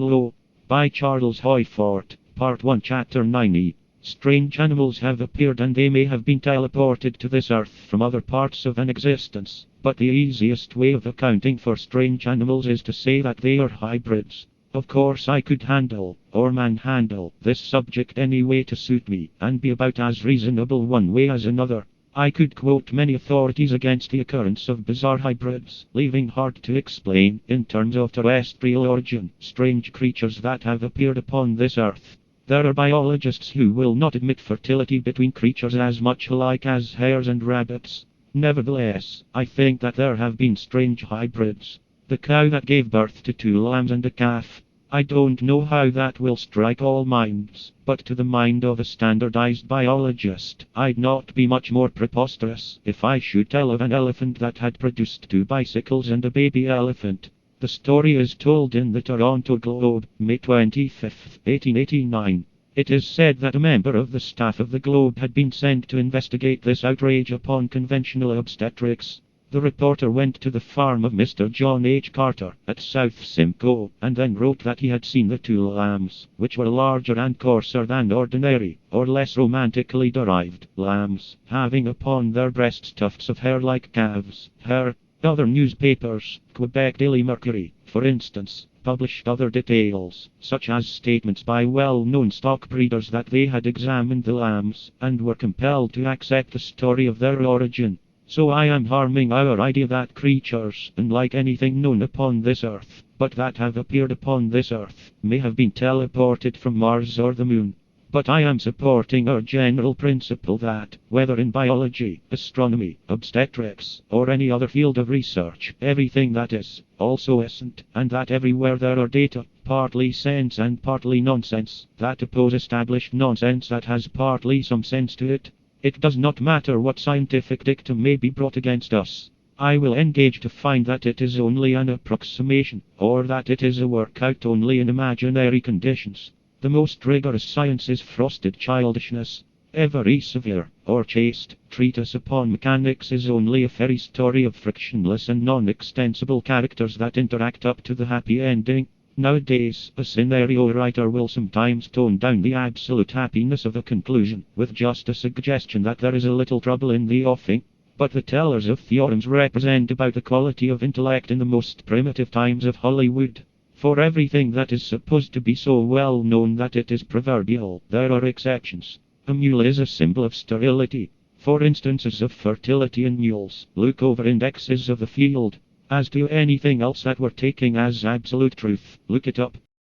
Lo, by Charles Hoyfort, Part 1, Chapter 9e. Strange animals have appeared and they may have been teleported to this earth from other parts of an existence, but the easiest way of accounting for strange animals is to say that they are hybrids. Of course I could handle, or manhandle, this subject any way to suit me, and be about as reasonable one way as another. I could quote many authorities against the occurrence of bizarre hybrids, leaving hard to explain, in terms of terrestrial origin, strange creatures that have appeared upon this earth. There are biologists who will not admit fertility between creatures as much alike as hares and rabbits. Nevertheless, I think that there have been strange hybrids. The cow that gave birth to 2 lambs and a calf. I don't know how that will strike all minds, but to the mind of a standardized biologist, I'd not be much more preposterous if I should tell of an elephant that had produced 2 bicycles and a baby elephant. The story is told in the Toronto Globe, May 25, 1889. It is said that a member of the staff of the Globe had been sent to investigate this outrage upon conventional obstetrics. The reporter went to the farm of Mr. John H. Carter, at South Simcoe, and then wrote that he had seen the 2 lambs, which were larger and coarser than ordinary, or less romantically derived, lambs, having upon their breasts tufts of hair like calves' hair. Other newspapers, Quebec Daily Mercury, for instance, published other details, such as statements by well-known stock breeders that they had examined the lambs, and were compelled to accept the story of their origin. So I am harming our idea that creatures, unlike anything known upon this earth, but that have appeared upon this earth, may have been teleported from Mars or the Moon. But I am supporting our general principle that, whether in biology, astronomy, obstetrics, or any other field of research, everything that is, also isn't, and that everywhere there are data, partly sense and partly nonsense, that oppose established nonsense that has partly some sense to it. It does not matter what scientific dictum may be brought against us. I will engage to find that it is only an approximation, or that it is a workout only in imaginary conditions. The most rigorous science is frosted childishness. Every severe, or chaste, treatise upon mechanics is only a fairy story of frictionless and non-extensible characters that interact up to the happy ending. Nowadays, a scenario writer will sometimes tone down the absolute happiness of a conclusion, with just a suggestion that there is a little trouble in the offing. But the tellers of theorems represent about the quality of intellect in the most primitive times of Hollywood. For everything that is supposed to be so well known that it is proverbial, there are exceptions. A mule is a symbol of sterility. For instances of fertility in mules, look over indexes of the field. As to anything else that we're taking as absolute truth, look it up.